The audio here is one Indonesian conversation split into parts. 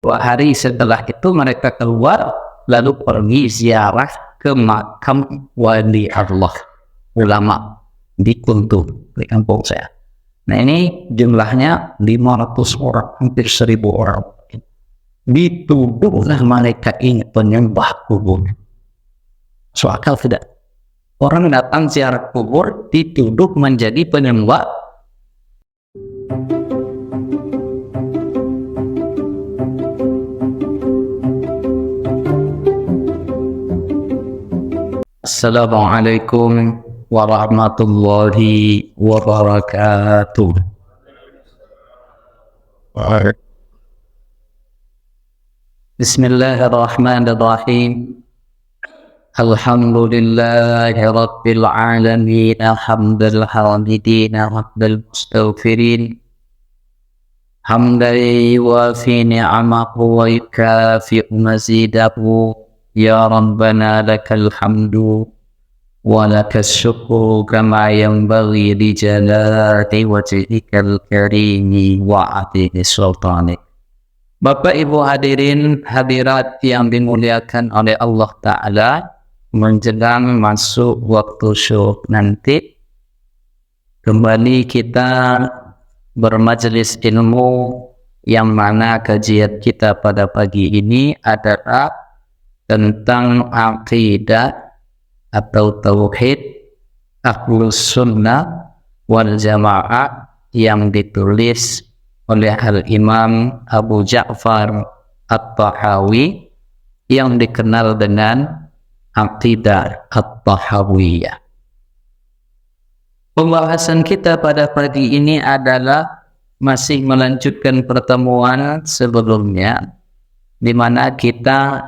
2 hari setelah itu mereka keluar lalu pergi ziarah ke makam wali Allah ulama di Kuntum, di kampung saya. Nah ini jumlahnya 500 orang, hampir 1000 orang. Dituduhlah mereka ini penyembah kubur. So akal tidak? Orang datang ziarah kubur dituduh menjadi penyembah. Assalamualaikum warahmatullahi wabarakatuh. Bismillahirrahmanirrahim. Alhamdulillahi rabbil alamin, hamdal hamidin, hamdal mustaghfirin, hamdan yuwafi ni'amahu wa yukafi'u mazidahu. Ya Rabbana lakal hamdu wa lakas syukru kama yanbaghi li jalali wajhikal karimi wa 'azimi sultanik. Bapak Ibu hadirin hadirat yang dimuliakan oleh Allah Ta'ala, menjelang masuk waktu syuruk nanti, kembali kita bermajelis ilmu yang mana kajian kita pada pagi ini adalah tentang aqidah atau tauhid Ahlus Sunnah wal Jamaah yang ditulis oleh Al-Imam Abu Ja'far At-Tahawi yang dikenal dengan Aqidah At-Tahawiyah. Pembahasan kita pada pagi ini adalah masih melanjutkan pertemuan sebelumnya, di mana kita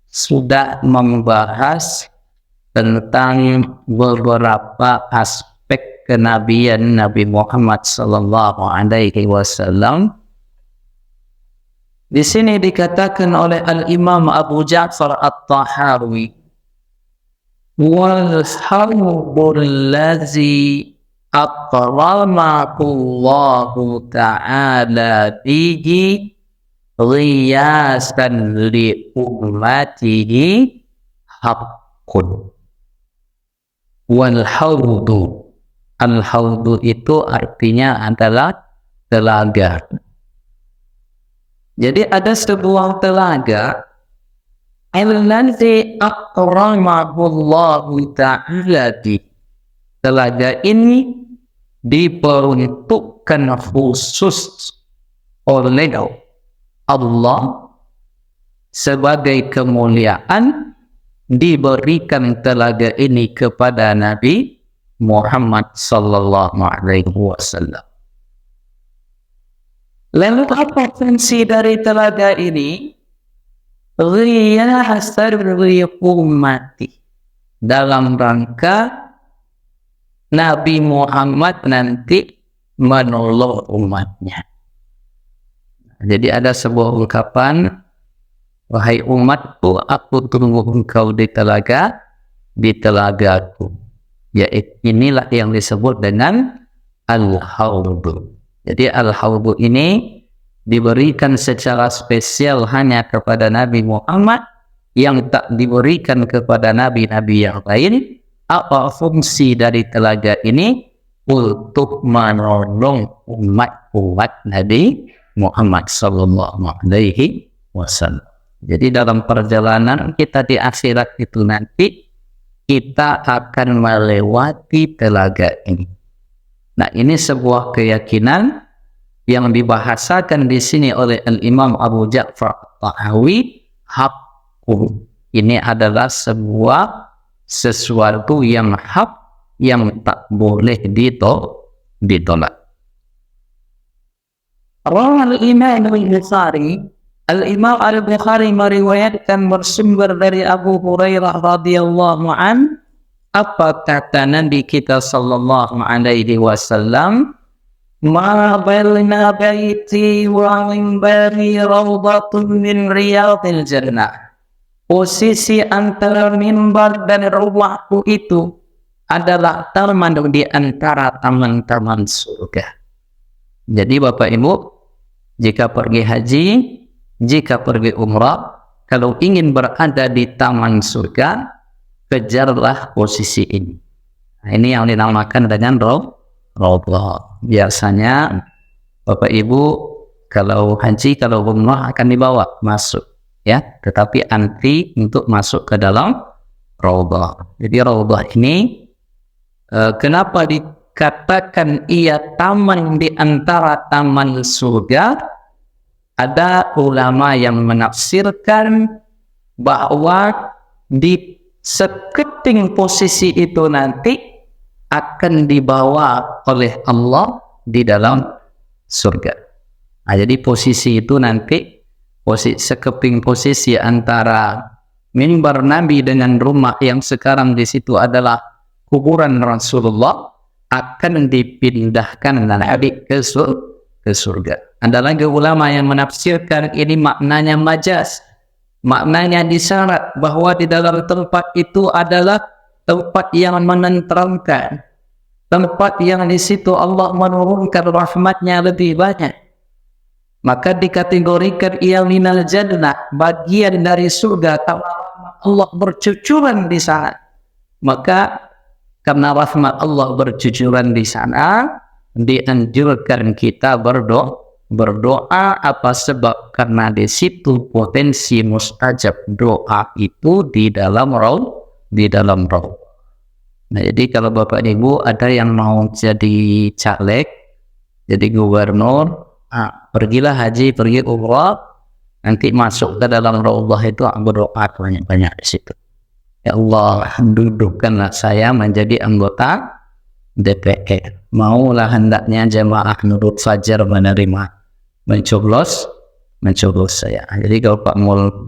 sudah membahas tentang beberapa aspek kenabian Nabi Muhammad sallallahu alaihi wasallam. Di sini dikatakan oleh Al-Imam Abu Ja'far At-Tahawi, wal hawbul ladzi akramakullahu ta'ala bihi riyasan li ummatihi haqqun. Wal hawdu, al-hawdu itu artinya adalah telaga. Jadi ada sebuah telaga, allazi akramahullahu ta'ala bi. Telaga ini diperuntukkan khusus oleh Allah sebagai kemuliaan, diberikan telaga ini kepada Nabi Muhammad sallallahu alaihi wasallam. Lalu apa fungsi dari telaga ini? Riyasan li ummati, dalam rangka Nabi Muhammad nanti menolong umatnya. Jadi ada sebuah ungkapan, wahai umatku, aku tunggu engkau di telagaku. Yaitu inilah yang disebut dengan al-hawdu. Jadi al-hawdu ini diberikan secara spesial hanya kepada Nabi Muhammad, yang tak diberikan kepada nabi-nabi yang lain. Apa fungsi dari telaga ini? Untuk menolong umat Nabi Muhammad sallallahu alaihi wasallam. Jadi dalam perjalanan kita di akhirat itu nanti kita akan melewati telaga ini. Nah, ini sebuah keyakinan yang dibahasakan di sini oleh Al-Imam Abu Ja'far Tahawi, haqqun. Ini adalah sesuatu yang hak, yang tak boleh ditolak. Al-Imam Al-Bukhari, Al-Imam Al-Bukhari meriwayatkan bersumber dari Abu Hurairah radhiyallahu an, apa kata Nabi kita sallallahu alaihi wasallam, ma baina baiti wa minbari rawdatun min riyadil jannah. Posisi antara mimbar dan rumahku itu adalah taman di antara taman-taman surga. Jadi Bapak Ibu, jika pergi haji, jika pergi umrah, kalau ingin berada di taman surga, kejarlah posisi ini. Nah, ini yang dinamakan dengan Raudhah. Biasanya Bapak Ibu kalau haji, kalau umrah akan dibawa masuk, ya. Tetapi antri untuk masuk ke dalam Raudhah. Jadi Raudhah ini kenapa dikatakan ia taman di antara taman surga? Ada ulama yang menafsirkan bahwa di seketing posisi itu nanti akan dibawa oleh Allah di dalam surga. Nah, jadi posisi itu nanti sekeping posisi antara mimbar Nabi dengan rumah yang sekarang di situ adalah kuburan Rasulullah akan dipindahkan Nabi ke surga. Ada lagi ulama yang menafsirkan ini maknanya majaz, maknanya disyarat bahwa di dalam tempat itu adalah tempat yang menenteramkan, tempat yang di situ Allah menurunkan rahmatnya lebih banyak, maka dikategorikan ia minal jannah, bagian dari surga. Allah bercucuran di sana, maka karena rahmat Allah bercucuran di sana, dianjurkan kita berdoa apa sebab? Karena di situ potensi mustajab doa itu di dalam roh. Nah, jadi kalau Bapak Ibu ada yang mau jadi caleg, jadi gubernur, pergilah haji, pergi umrah, nanti masuk ke dalam Raudhah itu berdoa banyak-banyak di situ. Ya Allah, dudukkanlah saya menjadi anggota DPR. Maulah hendaknya jemaah Nurul Fajar menerima, mencoblos saya. Jadi kalau Pak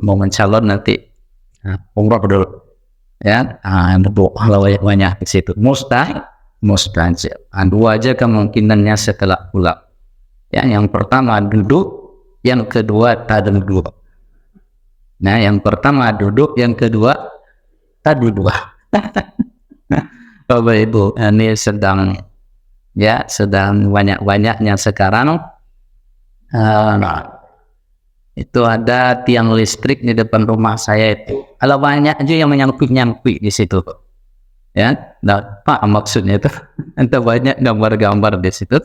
mau mencalon nanti umrah dulu, ya. Doa banyak di situ. Mustahil. Dua aja kemungkinannya setelah pulang. Ya, yang pertama duduk, yang kedua tak duduk. Nah, yang pertama duduk, yang kedua tak duduk. Bapak Ibu, ini sedang banyak-banyaknya sekarang. Itu ada tiang listrik di depan rumah saya itu. Kalau banyak aja yang menyangkut di situ, ya. Nah, apa maksudnya itu? Entah banyak gambar-gambar di situ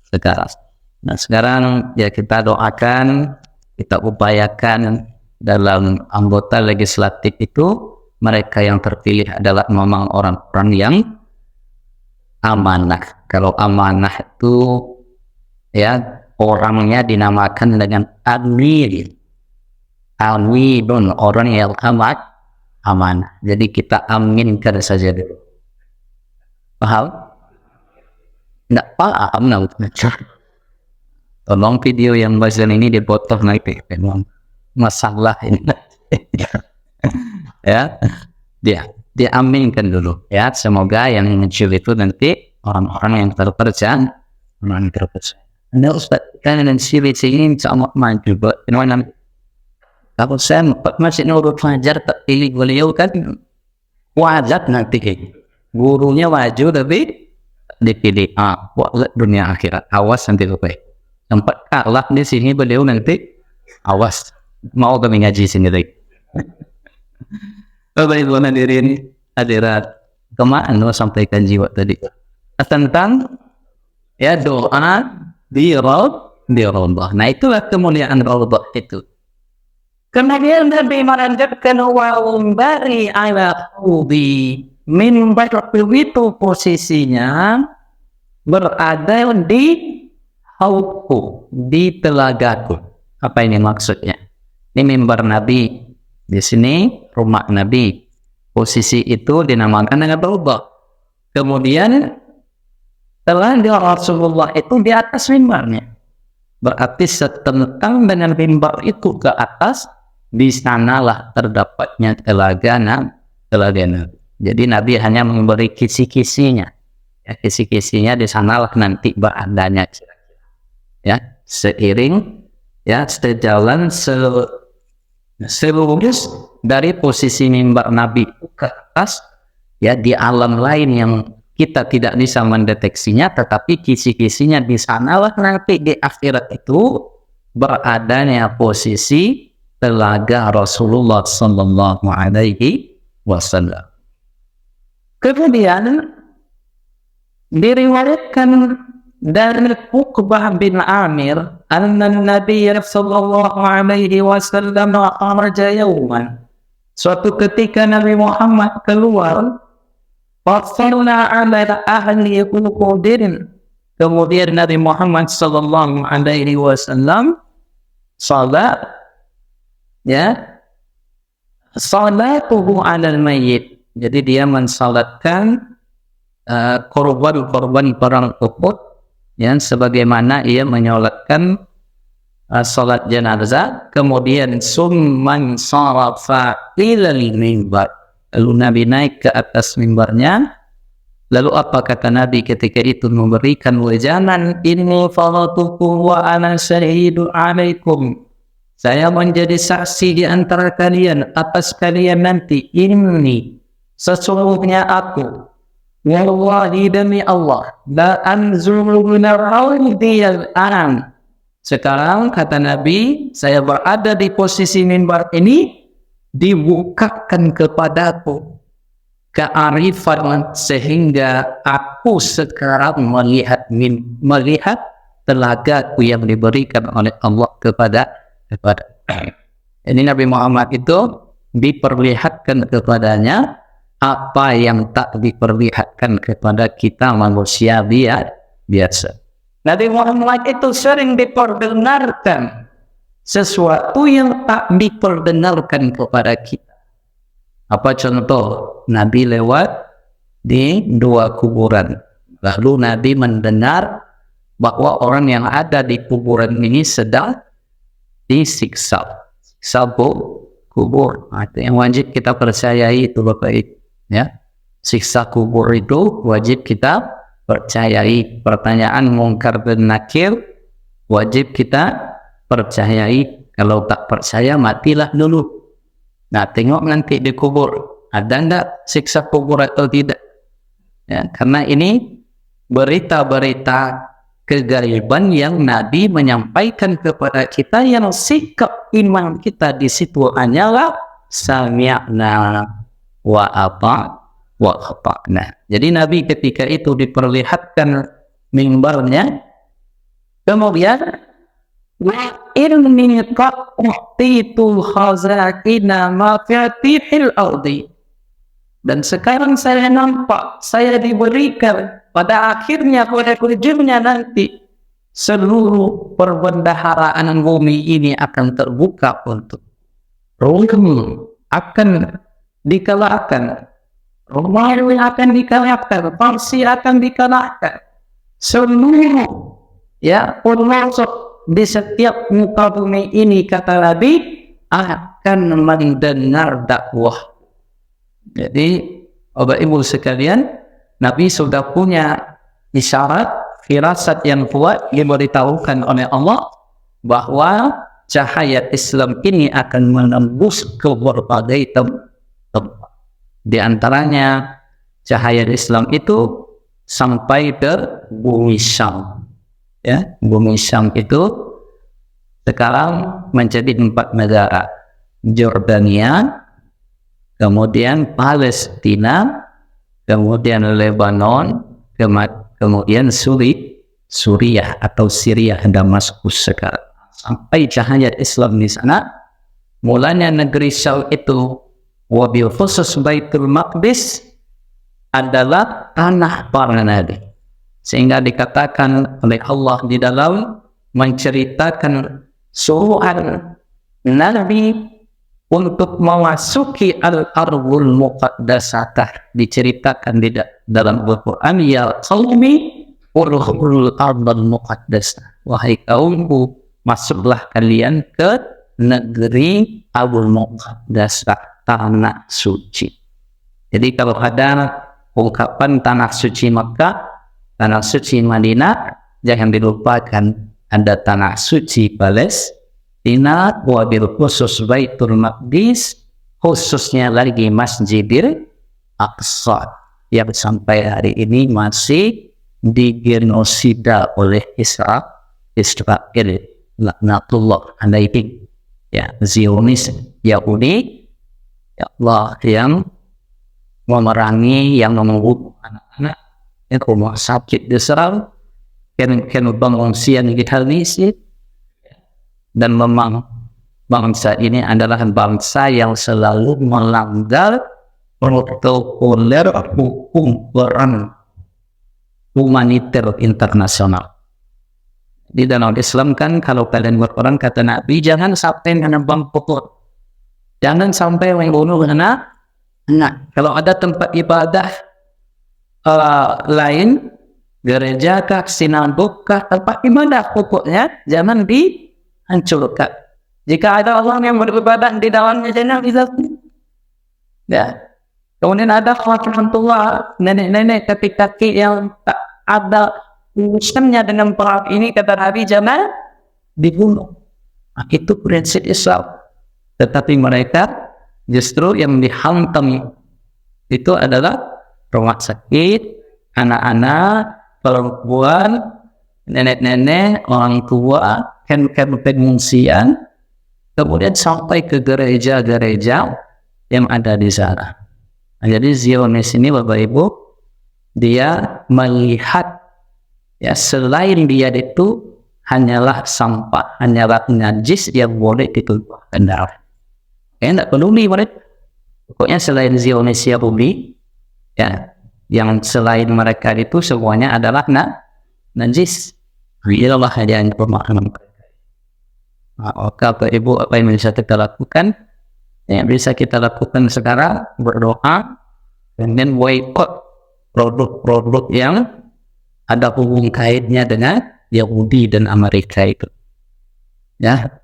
sekarang. Nah, sekarang ya kita doakan, kita upayakan dalam anggota legislatif itu mereka yang terpilih adalah memang orang-orang yang amanah. Kalau amanah itu ya orangnya dinamakan dengan amin, orang yang amanah. Jadi kita aminkan saja dulu. Paham? Tidak paham, tolong video yang bagian ini dipotong nanti, memang masalah ini. Ya, dia aminkan dulu. Ya, semoga yang muncul itu nanti orang-orang yang terpercaya. Anda Ustaz, kan dan sini sama maju, kalau saya masih Nurul Fajar terpilih beliau kan wajar nanti gurunya maju tapi dipilih. Dunia akhirat awas nanti lupa. Sempat kalah di sini beliau nanti awas mau kami ngaji sendiri. Bapak Ibu hadirat kemana sampaikan jiwa tadi tentang ya doa di Raudhah. Nah, itulah kemuliaan Raudhah itu. Kemudian Nabi menandakan wa'umbari ala hudi mimbar itu posisinya berada di haudku, di telagaku. Apa ini maksudnya? Ini mimbar Nabi, di sini rumah Nabi. Posisi itu dinamakan dengan Raudhah. Kemudian telaga Rasulullah itu di atas mimbarnya. Berarti setentang dengan mimbar itu ke atas, di sanalah terdapatnya telaga Nabi. Jadi Nabi hanya memberi kisi-kisinya. Ya, kisi-kisinya di sanalah nanti beradanya. Ya, seiring, ya, sejalan selurus dari posisi mimbar Nabi ke atas, ya, di alam lain yang kita tidak bisa mendeteksinya, tetapi kisi-kisinya di sanalah nanti di akhirat itu beradanya posisi telaga Rasulullah Sallallahu Alaihi Wasallam. Kemudian diriwayatkan dari Uqbah bin Amir, anna Nabi Sallallahu Alaihi Wasallam kharaja yawman. Suatu ketika Nabi Muhammad keluar, fasalla ala ahli Uhudin. Kemudian Nabi Muhammad Sallallahu Alaihi Wasallam salat, salatuhu alal mayyit. Jadi dia mensalatkan korban-korban perang Uhud, sebagaimana ia menyolatkan salat jenazah. Kemudian summan sarafa ilal mimbar. Lalu Nabi naik ke atas mimbarnya. Lalu apa kata Nabi ketika itu memberikan wejangan, inni faratukum wa ana syahidun alaikum. Saya menjadi saksi di antara kalian atas kalian nanti. Ini sesungguhnya aku, wallahi demi Allah, la anzuru minar rawdi al-an. Sekarang kata Nabi, saya berada di posisi mimbar ini, dibukakan kepadaku kearifan sehingga aku sekarang melihat telagaku yang diberikan oleh Allah kepada ini Nabi Muhammad itu diperlihatkan kepadanya apa yang tak diperlihatkan kepada kita manusia biasa. Nabi Muhammad itu sering diperdengarkan sesuatu yang tak diperdengarkan kepada kita. Apa contoh? Nabi lewat di dua kuburan, lalu Nabi mendengar bahwa orang yang ada di kuburan ini sedang disiksa, kubur. Itu yang wajib kita percayai itu Bapak Ibu, siksa kubur itu wajib kita percayai. Pertanyaan mungkar dan nakir wajib kita percayai. Kalau tak percaya matilah dulu. Nah, tengok nanti di kubur ada enggak siksa kubur atau tidak, karena ini berita-berita kegaiban yang Nabi menyampaikan kepada kita, yang sikap iman kita di situ hanyalah sami'na wa ata'na. Jadi Nabi ketika itu diperlihatkan mimbarnya, kemudian wa inni qad uhtitu khaza'ina mafatihil ardi. Dan sekarang saya nampak, saya diberikan pada akhirnya, pada ujungnya nanti, seluruh perbendaharaan bumi ini akan terbuka untuk Rum akan dikalahkan, Romawi akan dikalahkan, Parsi akan dikalahkan. Seluruh termasuk di setiap muka bumi ini, kata Nabi, akan mendengar dakwah. Jadi Bapak Ibu sekalian, Nabi sudah punya isyarat, firasat yang kuat diberitahukan oleh Allah bahwa cahaya Islam ini akan menembus ke berbagai tempat. Di antaranya cahaya Islam itu sampai ke bumi Syam. Bumi Syam itu sekarang menjadi 4 negara: Jordania, kemudian Palestina, kemudian Lebanon, kemudian Suriah atau Syria, Damaskus sekarang. Sampai cahaya Islam di sana. Mulanya negeri Syam itu, wabil khusus Baitul Maqdis, adalah tanah para nabi. Sehingga dikatakan oleh Allah di dalam menceritakan suruhan Nabi untuk memasuki al-ardul muqaddasatah, diceritakan di dalam Al-Quran, ya qaumi urhul ardul muqaddasah, wahai kaumku, masuklah kalian ke negeri Abul Muqaddasah, tanah suci. Jadi kalau ada ungkapan tanah suci Makkah, tanah suci Madinah, jangan dilupakan ada tanah suci Palestina, wabil khusus Baitul Maqdis, khususnya lagi Masjidil Aqsa yang sampai hari ini masih digenosida oleh Israel. laknatullah alaihim, ya, Zionis Yahudi, ya Allah, yang memerangi, yang membunuh anak-anak, yang rumah sakit diserang, pengungsian dihabisi, dan memang bangsa ini adalah bangsa yang selalu melanggar protokoler hukum peran humaniter internasional. Di dalam Islam kan, kalau kalian berperang, kata Nabi, jangan sampai menebang pokok, jangan sampai membunuh anak. Kalau ada tempat ibadah lain, gereja kah, sinagog kah, tempat ibadah pokoknya jangan dihancurkan. Jika ada orang yang beribadah di dalamnya, jangan dihancurkan. Ya. Kemudian ada orang tua, nenek-nenek, kakek-kakek yang tak ada urusannya dengan perang ini, kata Nabi, jangan dibunuh. Itu prinsip Islam. Tetapi mereka justru yang dihantam itu adalah rumah sakit, anak-anak, perempuan, nenek-nenek, orang tua, kamp-kamp pengungsian, kemudian sampai ke gereja-gereja yang ada di sana. Nah, jadi Zionis ini, Bapak Ibu, dia melihat, ya, selain dia itu hanyalah sampah, hanyalah najis yang boleh ditumpahkan darah. Tidak peduli mereka. Pokoknya selain Zionis Yahudi, ya, yang selain mereka itu semuanya adalah najis. Inilah yang pemahaman mereka. Bapak Ibu, apa yang bisa kita lakukan? Yang bisa kita lakukan sekarang, berdoa, dan boycott produk-produk yang ada hubungan kaitnya dengan Yahudi dan Amerika itu. Ya,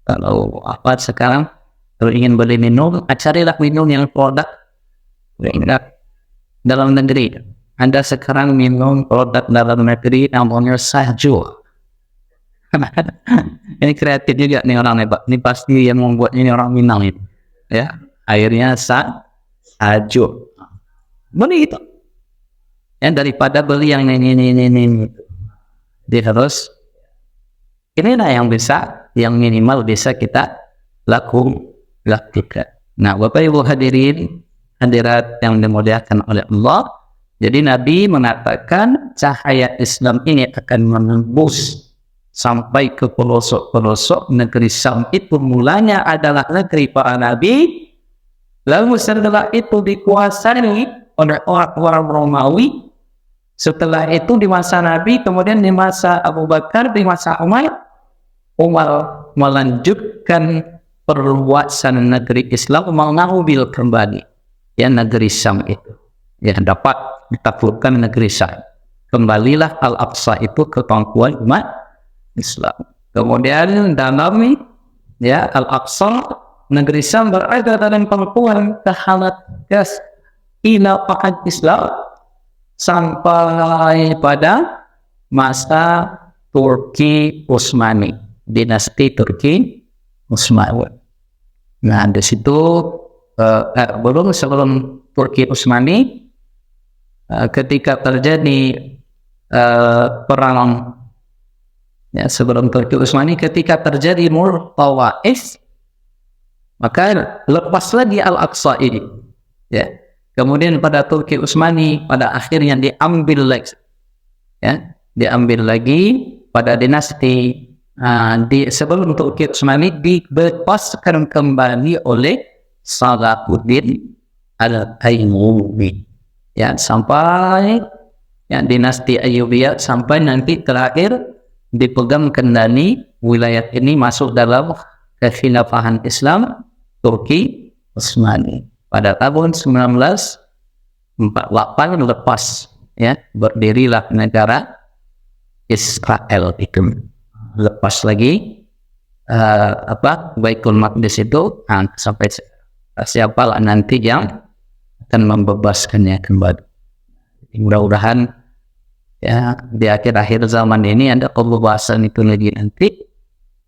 kalau apa sekarang, kalau ingin beli minum, carilah minum yang produk dalam negeri. Ada sekarang minum produk dalam negeri namanya Sahjo. Ini kreatif juga nih orang hebat. Ini pasti yang membuat ini orang Minang itu. Ya, airnya Sahjo. Beli itu. Ya, daripada beli yang ini. Dia harus, inilah yang bisa, yang minimal bisa kita lakukan. Nah, Bapak Ibu hadirin, hadirat yang dimuliakan oleh Allah, jadi Nabi mengatakan cahaya Islam ini akan menembus sampai ke pelosok-pelosok negeri Syam. Itu mulanya adalah negeri para nabi, lalu setelah itu dikuasai oleh orang-orang Romawi. Setelah itu di masa Nabi, kemudian di masa Abu Bakar, di masa Umar melanjutkan perluasan negeri Islam, mengambil kembali, ya, negeri Syam itu, ya, dapat ditaklukkan negeri Syam. Kembalilah Al-Aqsa itu ke pangkuan umat Islam. Kemudian dalam, ya, Al-Aqsa, negeri Syam berada dalam pangkuan kehalat gas ila pahat Islam sampai pada masa Turki Utsmani, dinasti Turki Utsmani. Nah, di situ sebelum Turki Utsmani, ketika terjadi perang, ya, sebelum Turki Utsmani, ketika terjadi Mur Tawaif, maka lepas lagi Al-Aqsa ini, ya. Kemudian pada Turki Utsmani pada akhirnya diambil lagi, ya, diambil lagi pada dinasti sebelum Turki Utsmani, dilepaskan kembali oleh Salahuddin Al-Ayyubi, ya, sampai, ya, dinasti Ayyubiyah, sampai nanti terakhir dipegang kendali wilayah ini masuk dalam kekhilafahan Islam Turki Utsmani pada tahun 1948. Lepas, ya, berdirilah negara Israel itu. Lepas lagi Baitul Maqdis itu, sampai siapalah nanti yang akan membebaskannya kembali. Mudah-mudahan, ya, di akhir-akhir zaman ini ada pembebasan itu lagi nanti,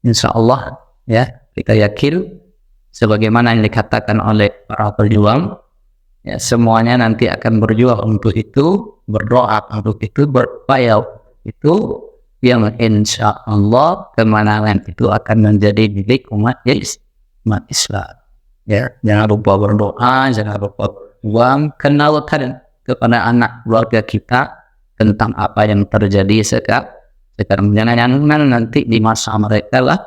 insya Allah, ya, kita yakin sebagaimana yang dikatakan oleh para pejuang, ya, semuanya nanti akan berjuang untuk itu, berdoa untuk itu, berupaya itu, yang insya Allah kemenangan itu akan menjadi milik umat Islam. Ya, jangan lupa berdoa, jangan lupa berjuang, kenalkan kepada anak keluarga kita tentang apa yang terjadi sekarang. Jangan nanti di masa mereka lah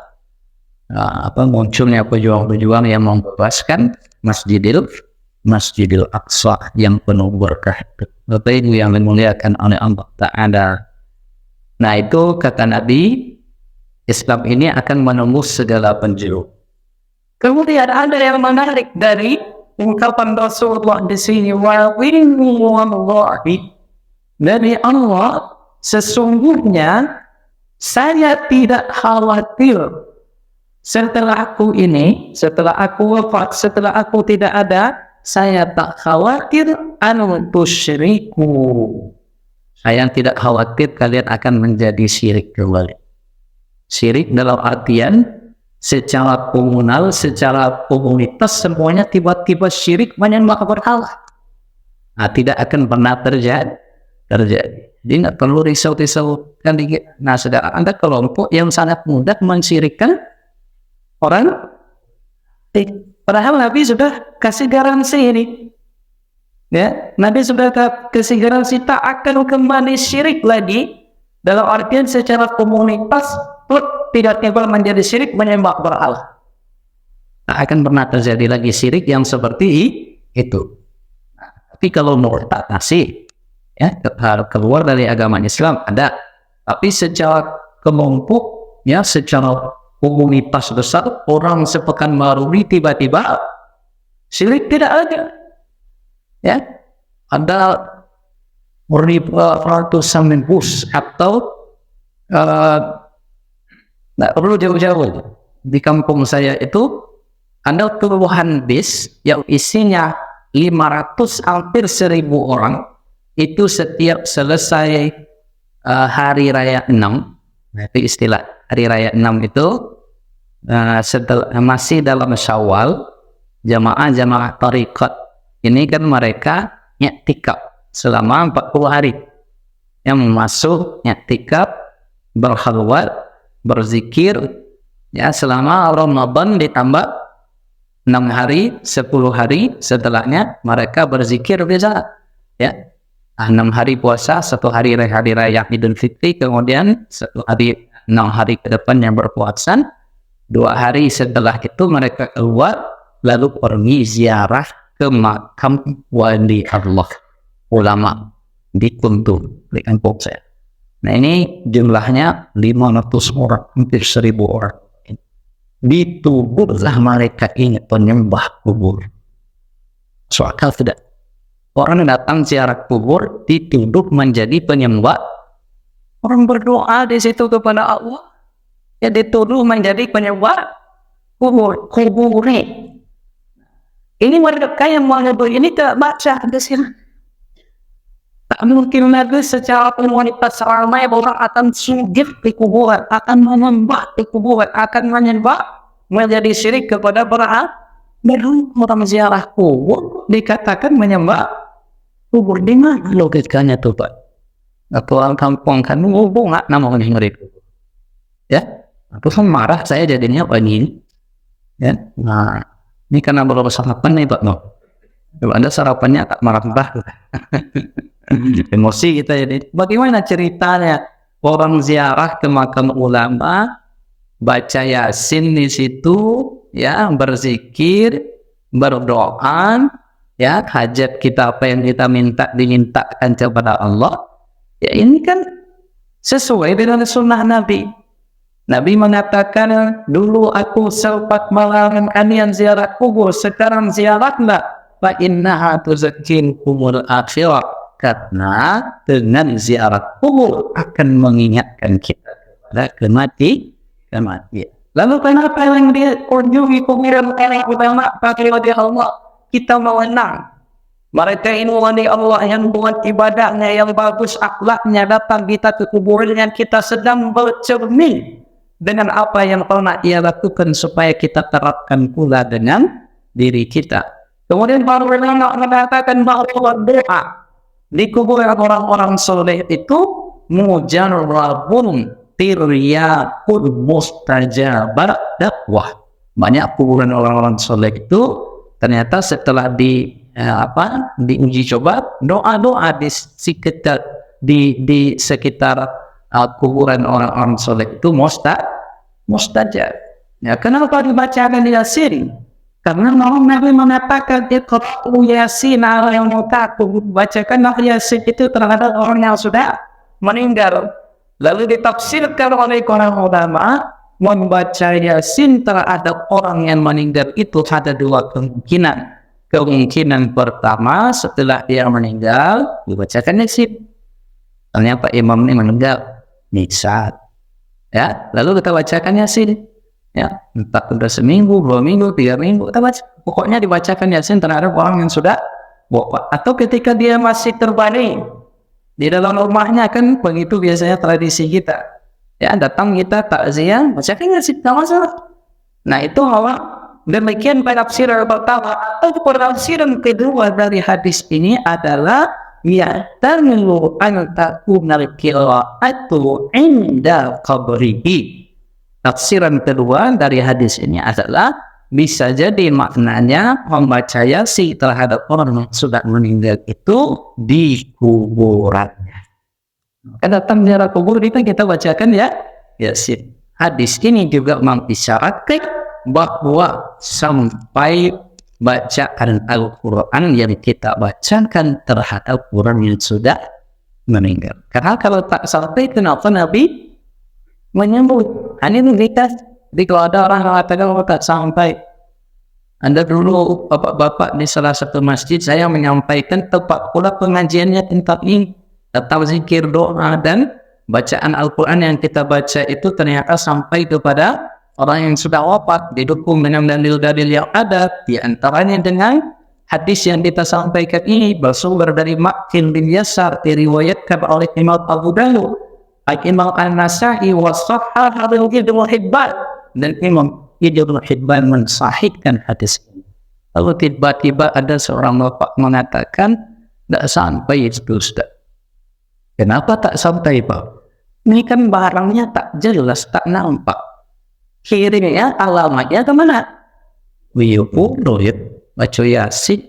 munculnya pejuang-pejuang yang membebaskan Masjidil Aqsa yang penuh berkah. Bapak Ibu yang dimuliakan oleh Allah Ta'ala. Nah, itu kata Nabi, Islam ini akan menembus segala penjuru. Kemudian ada yang menarik dari ungkapan Rasulullah di sini, wallahi, dari Allah, sesungguhnya saya tidak khawatir setelah aku wafat, setelah aku tidak ada, saya tak khawatir tusyriku. Saya tidak khawatir kalian akan menjadi syirik kembali. Syirik dalam artian secara komunal, secara komunitas, semuanya tiba-tiba syirik menyembah berhala. Nah, tidak akan pernah terjadi. Jadi nggak perlu risau-risau. Nah, saudara, ada kelompok yang sangat mudah mensyirikkan orang. Padahal Nabi sudah kasih garansi ini. Ya, Nabi sudah kasih garansi tak akan kembali syirik lagi, dalam artian secara komunitas tidak tiba menjadi syirik menyembah berhala. Tak akan pernah terjadi lagi syirik yang seperti itu. Nah, tapi kalau murtad ya, keluar dari agama Islam ada, tapi secara kelompok, ya, secara komunitas besar, orang sepekanbaru ini tiba-tiba syirik tidak ada. Ya, ada ratusan bus atau nggak perlu jauh-jauh. Di kampung saya itu ada puluhan bis yang isinya 500 hampir 1.000 orang. Itu setiap selesai hari raya 6, nah, itu istilah hari raya 6 itu setelah masih dalam Syawal, jamaah tariqat ini kan mereka i'tikaf selama 40 hari. Yang masuk i'tikaf, berkhalwat, berzikir, ya, selama Ramadan ditambah 6 hari, 10 hari setelahnya mereka berzikir biasa, ya. 6 hari puasa, 1 hari raya Idul Fitri, kemudian 1 hari, 6 hari ke depan yang berpuasa, 2 hari setelah itu mereka keluar lalu pergi ziarah ke makam wali Allah, ulama di Kuntum, di kampung saya. Nah, ini jumlahnya 500 orang, hampir 1.000 orang. Dituburlah mereka ini penyembah kubur. Soal tidak, orang datang ziarah kubur dituduh menjadi penyembah. Orang berdoa di situ kepada Allah, ya dituduh menjadi penyembah kubur. Ini mereka yang menyebut ini tak baca hadis ini. Tak mungkin lagi secara komunitas ramai orang akan sujud di kuburan, akan menyembah di kuburan, akan menyembah menjadi syirik kepada berhala. Baru orang ziarah kubur dikatakan menyembah kubur. Di mana logikanya tuh, Pak? Atau orang kampung kan bunga namanya ngeri. Ya, terus marah saya jadinya apa ini? Ya, nah. Ini karena belum sarapan nih Pak No. Kalau Anda sarapannya tak marah-marah. Emosi kita jadi. Bagaimana ceritanya orang ziarah ke makam ulama, baca Yasin di situ, ya, berzikir, berdoa, ya, hajat kita apa yang kita dimintakan kepada Allah. Ya, ini kan sesuai dengan sunnah Nabi. Nabi mengatakan, dulu aku sempat melarang kalian ziarah kubur, sekarang ziarahlah, fa innaha tuzakkirukumul akhirah, karena dengan ziarah kubur akan mengingatkan kita kepada kematian. Lalu kenapa yang dikunjungi kuburan oleh ulama pakai wali Allah kita mengenang mereka ini wali Allah yang buat ibadahnya yang bagus, akhlaknya, datang kita ke kuburan kita sedang bercermin dengan apa yang pernah ia lakukan supaya kita terapkan pula dengan diri kita. Kemudian baru mengatakan bahwa doa di kuburan orang-orang soleh itu mujarrabun tiryakun mustajabat dakwah. Banyak kuburan orang-orang soleh itu ternyata setelah diuji coba, doa-doa di sekitar kuburan orang-orang soleh itu mustajab. Ya, kenapa dibacakan Yasin? Karena Nabi mengatakan iqra'u Yasin ala yang mutaku, bacakanlah Yasin itu terhadap orang yang sudah meninggal. Lalu ditafsirkan oleh para ulama, membaca Yasin terhadap orang yang meninggal itu ada dua kemungkinan. Kemungkinan pertama, setelah dia meninggal dibacakan Yasin. Ternyata imam ini meninggal nisat, ya, lalu kita bacakan Yasin, ya, entah sudah seminggu, 2 minggu, 3 minggu, kita baca. Pokoknya dibacakan Yasin terhadap orang yang sudah wafat. Atau ketika dia masih terbaring di dalam rumahnya, kan begitu biasanya tradisi kita, ya, datang kita takziah, bacakan Yasin, tidak masalah. Nah, itu awal. Demikian penafsiran pertama. Atau penafsiran kedua dari hadis ini adalah yahtamilu an takunal qira'atu inda qabrihi. Tafsiran kedua dari hadis ini adalah bisa jadi maknanya membaca Yasin terhadap orang yang sudah meninggal itu di kuburannya. Kan datang ziarah kubur kita bacakan ya Yasin. Hadis ini juga mengisyaratkan bahwa sampai bacaan Al-Quran yang kita bacakan terhadap orang yang sudah meninggal. Karena kalau tak sampai, kenapa Nabi menyebut? Ini kita, jadi kalau ada orang yang mengatakan tak sampai. Anda dulu bapak-bapak di salah satu masjid, saya menyampaikan tempat pula pengajiannya tentang ini, tentang zikir, doa, dan bacaan Al-Quran yang kita baca itu ternyata sampai kepada orang yang sudah wafat, didukung dengan dalil-dalil yang ada, di antaranya dengan hadis yang kita sampaikan ini bersumber dari Ma'qil bin Yasar, diriwayatkan oleh Imam Abu Dawud, Imam An-Nasa'i, was-Sahhah Ibnu Hibban, dan Imam Ibnu Hibban mensahihkan hadis ini. Lalu tiba-tiba ada seorang bapak mengatakan, tidak sampai itu Ustaz. Kenapa tak sampai, Pak? Ini kan barangnya tak jelas, tak nampak. Kirimnya alamatnya kemana? Baca Yasin,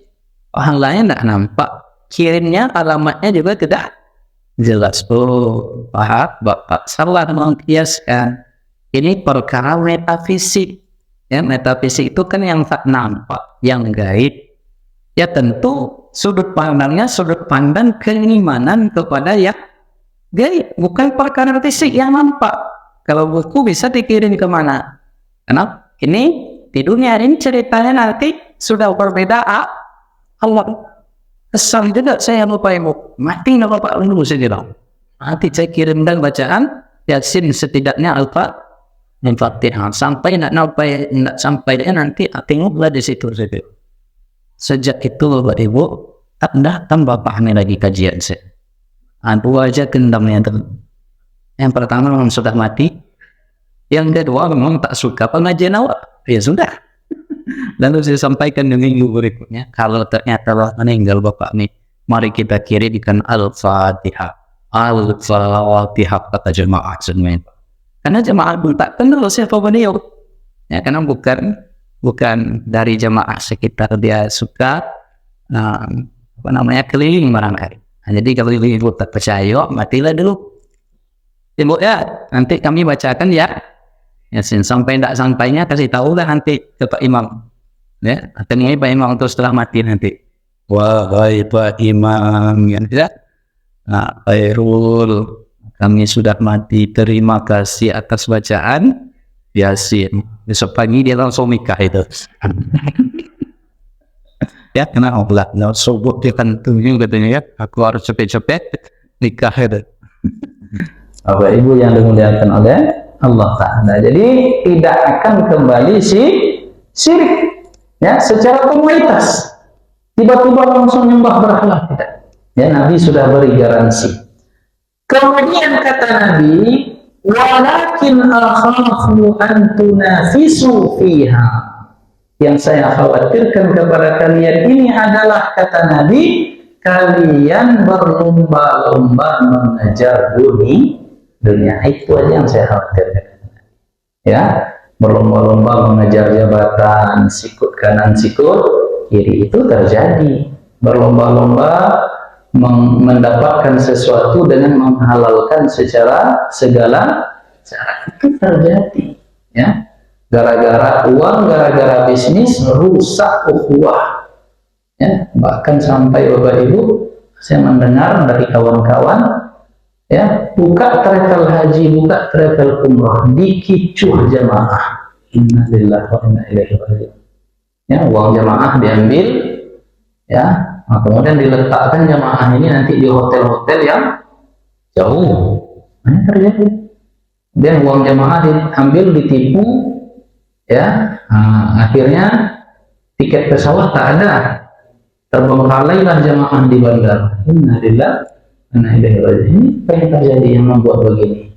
orang lain tidak nampak. Kirimnya alamatnya juga tidak jelas. Oh, Bapak salah mengkiaskan. Ini perkara metafisik. Ya, metafisik itu kan yang tak nampak, yang gaib. Ya tentu sudut pandangnya sudut pandang keimanan kepada yang gaib, bukan perkara fisik yang nampak. Kalau buku bisa dikirim kemana? Kenapa? Ini di dunia ini ceritanya nanti sudah berbeda. Allah kesal juga saya lupa ibu. Mati nggak apa-apa dulu saya bilang. Nanti saya kirim dan bacaan Yasin setidaknya Al-Fatihah sampai nak sampai nanti tengoklah di situ saja. Sejak itu Bapak Ibu tak datang bapak ini lagi kajian saya. Dua aja kendamnya itu. Yang pertama memang sudah mati, yang kedua memang tak suka pengajian awak. Ya sudah. Lalu saya sampaikan di minggu berikutnya, kalau ternyata meninggal bapak ini, mari kita kirimkan Al-Fatihah. Al-Fatihah kata jemaah semuanya. Karena jemaah pun tak kenal siapa beliau. Ya, karena bukan dari jemaah sekitar dia suka keliling barangkali. Jadi kalau ibu tak percaya, matilah dulu. Ibu ya, nanti kami bacakan ya Yasin sampai tidak sampainya kasih tahu lah nanti ke Pak Imam. Ya, artinya Pak Imam itu setelah mati nanti. Wahai Pak Imam, ya. Nah, Khairul, kami sudah mati. Terima kasih atas bacaan Yasin. Besok pagi dia langsung nikah itu. Ya, kenapa? Nah, subuh dia kan tunggu katanya ya. Aku harus cepet-cepet nikah itu. Bapak Ibu yang dimuliakan oleh Allah Ta'ala. Jadi tidak akan kembali syirik ya, secara formalitas. Tiba-tiba langsung nyembah berhala, tidak. Ya, Nabi sudah beri garansi. Kemudian kata Nabi, walakin akhafu an tunafisu fiha. Yang saya khawatirkan kepada kalian ini adalah, kata Nabi, kalian berlomba-lomba mengejar dunia. Itu aja yang saya khawatirkan. Ya, berlomba-lomba mengejar jabatan, sikut kanan, sikut kiri, itu terjadi. Berlomba-lomba mendapatkan sesuatu dengan menghalalkan secara segala cara, itu terjadi. Ya, gara-gara uang, gara-gara bisnis rusak ukhuwah. Ya, bahkan sampai Bapak Ibu, saya mendengar dari kawan-kawan, ya, buka travel haji, buka travel umrah, dikicuh jamaah. Innalillahi wa inna ilaihi raji'un. Ya, uang jamaah diambil, ya, nah, kemudian diletakkan jamaah ini nanti di hotel-hotel yang jauh. Ini terjadi. Dan uang jamaah diambil, ditipu, ya, nah, akhirnya tiket pesawat tak ada, terbengkalailah jamaah di bandara. Innalillahi wa inna ilaihi raji'un. Ini apa yang terjadi yang membuat begini?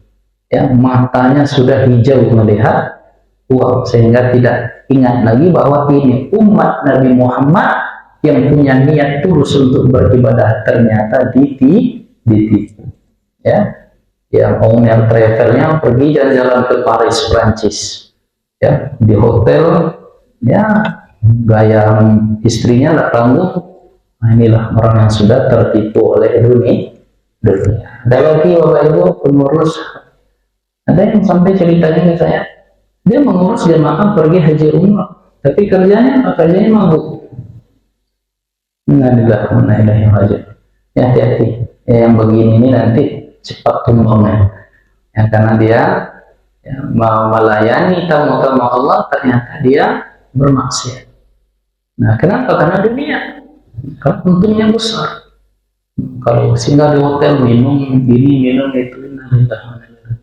Ya, matanya sudah hijau melihat uang, sehingga tidak ingat lagi bahwa ini umat Nabi Muhammad yang punya niat tulus untuk beribadah, ternyata ditipu. Ya, yang owner travelnya pergi jalan-jalan ke Paris, Prancis, ya, di hotel, ya, gaya istrinya nggak tanggung. Nah, inilah orang yang sudah tertipu oleh dunia. Ada lagi Bapak Ibu pengurus, ada yang sampai ceritanya ke saya, dia mengurus jemaah pergi haji umrah, tapi kerjanya apa? Kerjanya mabuk. Innalillahi wa inna ilaihi raji'un. Ya, hati-hati. Ya, yang begini ini nanti cepat tumbangnya. Ya, karena dia, ya, melayani tamu-tamu Allah, ternyata dia bermaksiat. Nah, kenapa? Karena dunia. Karena untungnya besar. Kalau singgah di hotel, minum ini, minum itu,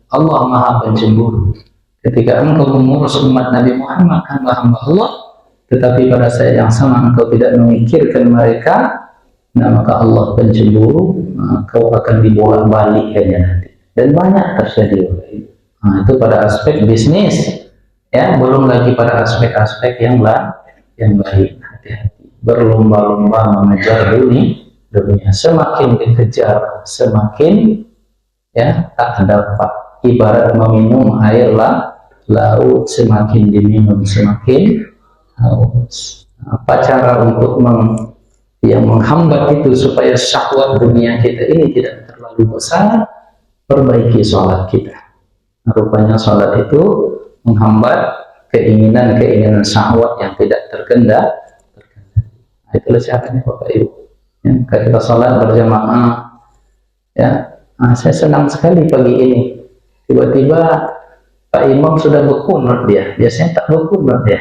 Allah Maha Pencemburu. Ketika engkau mengurus umat Nabi Muhammad, hamba-hamba Allah, tetapi pada saat yang sama engkau tidak memikirkan mereka, nah maka Allah pencemburu, kau akan dibolak-balikkannya nanti. Dan banyak terjadi. Nah, itu pada aspek bisnis, ya, belum lagi pada aspek-aspek yang lain. Hati-hati. Berlomba-lomba mengejar dunia, semakin dikejar semakin, ya, tak dapat. Ibarat meminum air laut, semakin diminum semakin haus. Apa cara untuk menghambat itu supaya syahwat dunia kita ini tidak terlalu besar? Perbaiki sholat kita. Rupanya sholat itu menghambat keinginan syahwat yang tidak terkendali. Itulah caranya Bapak Ibu. Ya, kita sholat berjamaah, ya. Nah, saya senang sekali pagi ini. Tiba-tiba Pak Imam sudah berkunut dia. Biasanya tak berkunut dia.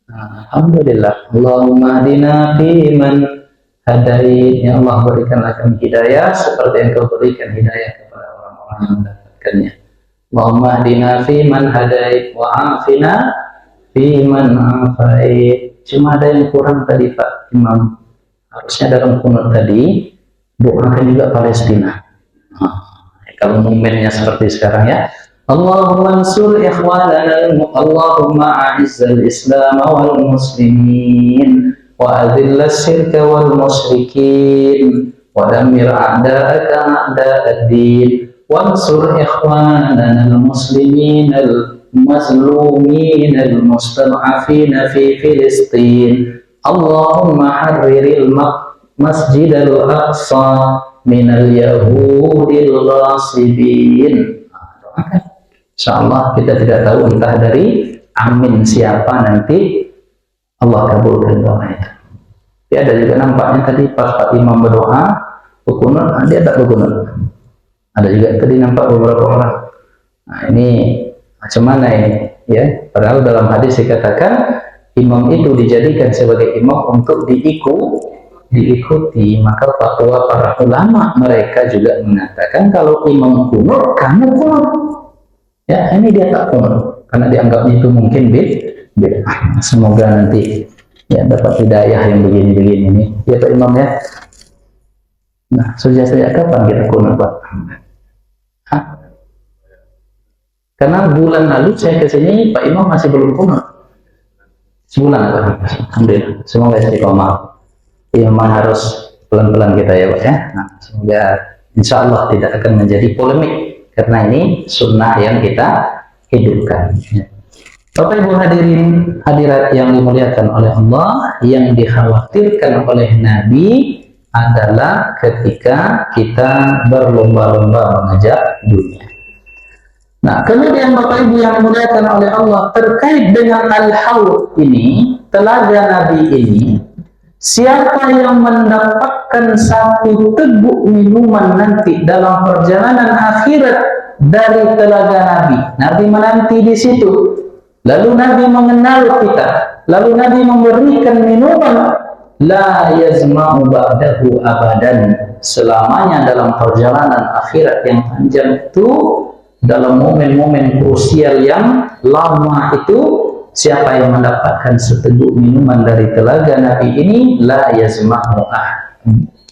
Nah, alhamdulillah. Allahumma hadina fi man hadait. Ya Allah, berikanlah kami hidayah seperti yang Kau berikan hidayah kepada orang-orang yang mendapatkannya. Allahumma hadina fi man hadait wa afina fi man afait. Cuma ada yang kurang tadi Pak Imam. Harusnya dalam kunut tadi doakan juga Palestina. Kalau momennya seperti sekarang, ya, Allahumma ansur ikhwanana, Allahumma a'izzal Islam wal muslimin wa adhillas syirka wal musyrikin wa dammir a'da'aka a'da'ad-din wansur ikhwanana al muslimin al mazlumin al mustad'afin fi Filistin. Allahumma harriril masjid al-aqsa minal yahudil ghasibin. Insyaallah kita tidak tahu entah dari amin siapa, nanti Allah kabulkan doa itu. Ya, ada juga nampaknya tadi pas Pak Imam berdoa berkunut, dia tak berkunut. Ada juga tadi nampak beberapa orang. Nah, ini macam mana ini? Ya, padahal dalam hadis dikatakan imam itu dijadikan sebagai imam untuk diikuti. Maka fatwa para ulama mereka juga mengatakan kalau imam kunut, kamu kunut. Ya, ini dia tak kunut karena dianggapnya itu mungkin bid'ah. Semoga nanti, ya, dapat hidayah yang begini-begini ini. Ya Pak Imam, ya. Nah, sejak kapan kita kunut, Pak? Hah? Karena bulan lalu saya kesini Pak Imam masih belum kunut. Sebulan Pak. Alhamdulillah. Semoga istiqomah. Ya, memang harus pelan-pelan kita, ya Pak, ya. Nah, semoga insya Allah tidak akan menjadi polemik karena ini sunnah yang kita hidupkan. Bapak Ibu hadirin hadirat yang dimuliakan oleh Allah, yang dikhawatirkan oleh Nabi adalah ketika kita berlomba-lomba mengajak dunia. Nah, kemudian Bapak Ibu yang dimuliakan oleh Allah, terkait dengan al-haud ini, telaga Nabi ini, siapa yang mendapatkan satu teguk minuman nanti dalam perjalanan akhirat dari telaga Nabi, Nabi menanti di situ, lalu Nabi mengenal kita, lalu Nabi memberikan minuman, la yazma'u ba'dahu abadan, selamanya dalam perjalanan akhirat yang panjang itu, dalam momen-momen krusial yang lama itu, siapa yang mendapatkan seteguk minuman dari telaga Nabi ini, la yazma'u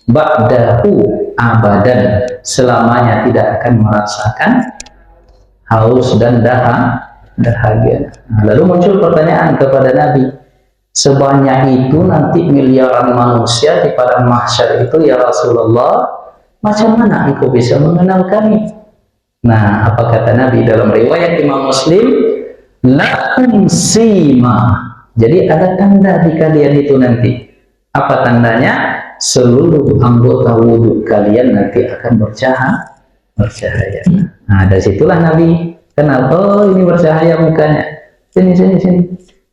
ba'dahu abadan, selamanya tidak akan merasakan haus dan dahaga. Nah, lalu muncul pertanyaan kepada Nabi, sebanyak itu nanti miliaran manusia di padang mahsyar itu ya Rasulullah, macam mana engkau bisa mengenal kami? Nah, apa kata Nabi dalam riwayat Imam Muslim, lakum sima, jadi ada tanda di kalian itu nanti. Apa tandanya? Seluruh anggota wudhu kalian nanti akan bercahaya. Nah, dari situlah Nabi kenal, oh ini bercahaya mukanya, sini.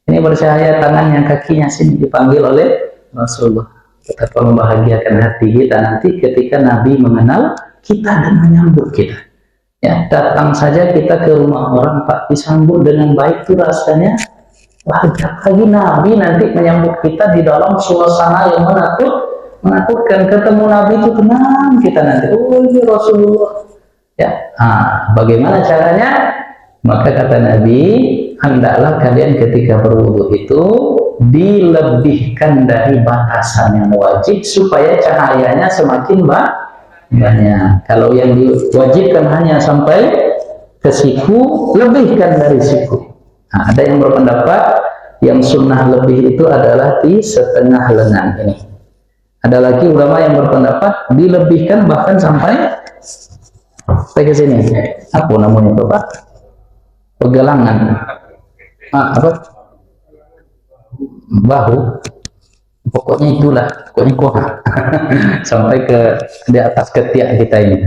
Ini bercahaya tangannya, kakinya, sini, dipanggil oleh Rasulullah. Betapa membahagiakan hati kita nanti ketika Nabi mengenal kita dan menyambut kita. Ya, datang saja kita ke rumah orang, Pak, disambut dengan baik itu rasanya bahagia. Lagi Nabi nanti menyambut kita di dalam suasana yang menakutkan. Ketemu Nabi itu tenang kita nanti. Oh ini Rasulullah. Ya, bagaimana caranya? Maka kata Nabi, hendaklah kalian ketika berwudu itu dilebihkan dari batasan yang wajib supaya cahayanya semakin banyak. Kalau yang diwajibkan hanya sampai ke siku, lebihkan dari siku. Nah, ada yang berpendapat yang sunnah lebih itu adalah di setengah lengan ini. Ada lagi ulama yang berpendapat dilebihkan bahkan sampai ke sini. Apa namanya itu, Pak? Pegelangan. Apa? Bahu. Pokoknya itulah, pokoknya kuah sampai ke di atas ketiak kita ini.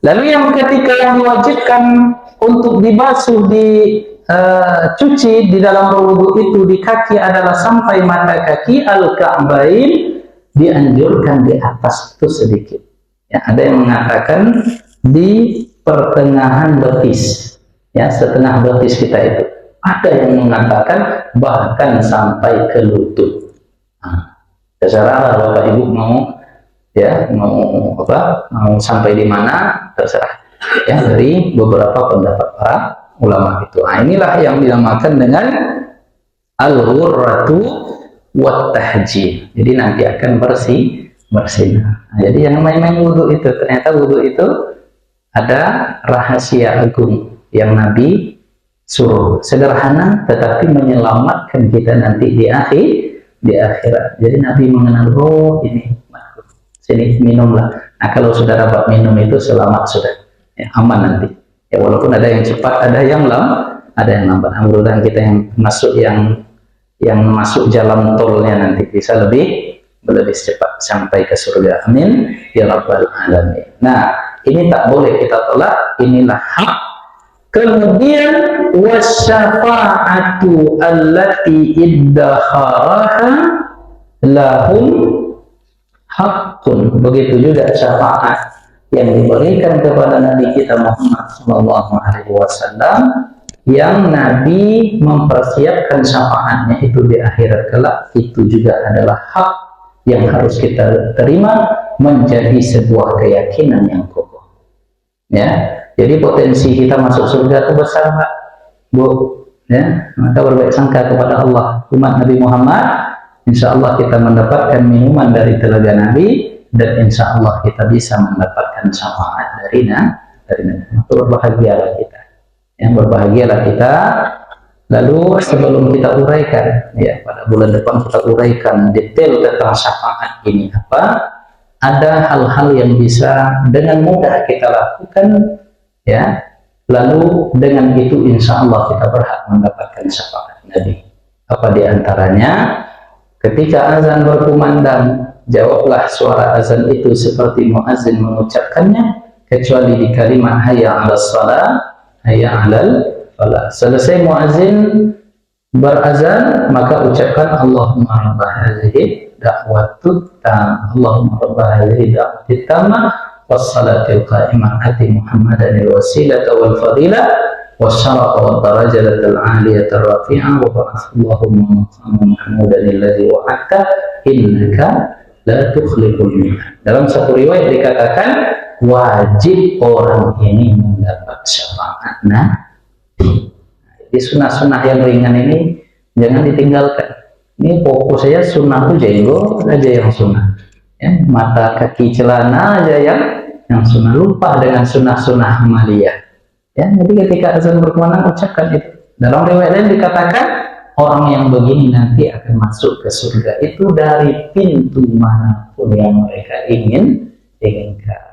Lalu yang ketika yang diwajibkan untuk dibasuh, dicuci di dalam berwudu itu di kaki adalah sampai mata kaki, al-ka'bain, dianjurkan di atas itu sedikit. Ya, ada yang mengatakan di pertengahan betis, ya setengah betis kita itu. Ada yang mengatakan bahkan sampai ke lutut. Terserah Bapak Ibu mau sampai di mana, terserah ya, dari beberapa pendapat para ulama itu. Inilah yang dinamakan dengan al-ghurratu wat tahjil. Jadi nanti akan bersih. Jadi yang main-main wudhu itu, ternyata wudhu itu ada rahasia agung yang Nabi suruh, sederhana tetapi menyelamatkan kita nanti di akhirat. Jadi Nabi mengenal, oh ini sini minumlah. Nah, kalau sudah dapat minum itu selamat sudah, ya, aman nanti. Ya, walaupun ada yang cepat, ada yang lambat. Mudah-mudahan kita yang masuk jalan tolnya nanti bisa lebih cepat sampai ke surga. Amin ya rabbal alamin. Nah, ini tak boleh kita tolak. Inilah hak. Kemudian wasyafa'atu allati iddakharaha lahum haqqun. Begitu juga syafaat yang diberikan kepada Nabi kita Muhammad SAW, yang Nabi mempersiapkan syafaatnya itu di akhirat kelak, itu juga adalah hak yang harus kita terima menjadi sebuah keyakinan yang kokoh. Ya. Jadi potensi kita masuk surga itu besar, Pak, Bu. Ya, maka berbaik sangka kepada Allah. Umat Nabi Muhammad, insya Allah kita mendapatkan minuman dari telaga Nabi, dan insya Allah kita bisa mendapatkan syafaat dari Nabi. Maka berbahagialah kita. Yang berbahagialah kita. Lalu sebelum kita uraikan, ya pada bulan depan kita uraikan detail tentang syafaat ini apa. Ada hal-hal yang bisa dengan mudah kita lakukan ya. Lalu dengan itu insya Allah kita berhak mendapatkan syafaat Nabi. Apa diantaranya? Ketika azan berkumandang, jawablah suara azan itu seperti muazzin mengucapkannya, kecuali di kalimat hayya 'alas shalah, hayya 'alal falah. Selesai muazzin berazan, maka ucapkan Allahumma rabb hadhihi da'watut tam, Allahumma rabb hadhihi da'watit tamah wassalatil qa'imah ati Muhammadan al-wasilata wal fadilah wasyarafa wad darajatal 'aliyatar rafi'ah wa ba'athallahumma maqaman mahmudan alladzi wa'adta innaka la tukhliful mi'ad. Dalam satu riwayat dikatakan wajib orang ini mendapat syafaat Nabi. Di sunnah-sunnah yang ringan ini jangan ditinggalkan. Ini fokus saya sunnah itu jenggot aja yang sunnah, ya, mata kaki celana aja yang sunnah, lupa dengan sunnah-sunnah amaliyah. Ya, jadi ketika azan berkumandang ucapkan itu. Dalam riwayat lain dikatakan orang yang begini nanti akan masuk ke surga itu dari pintu manapun yang mereka inginkan.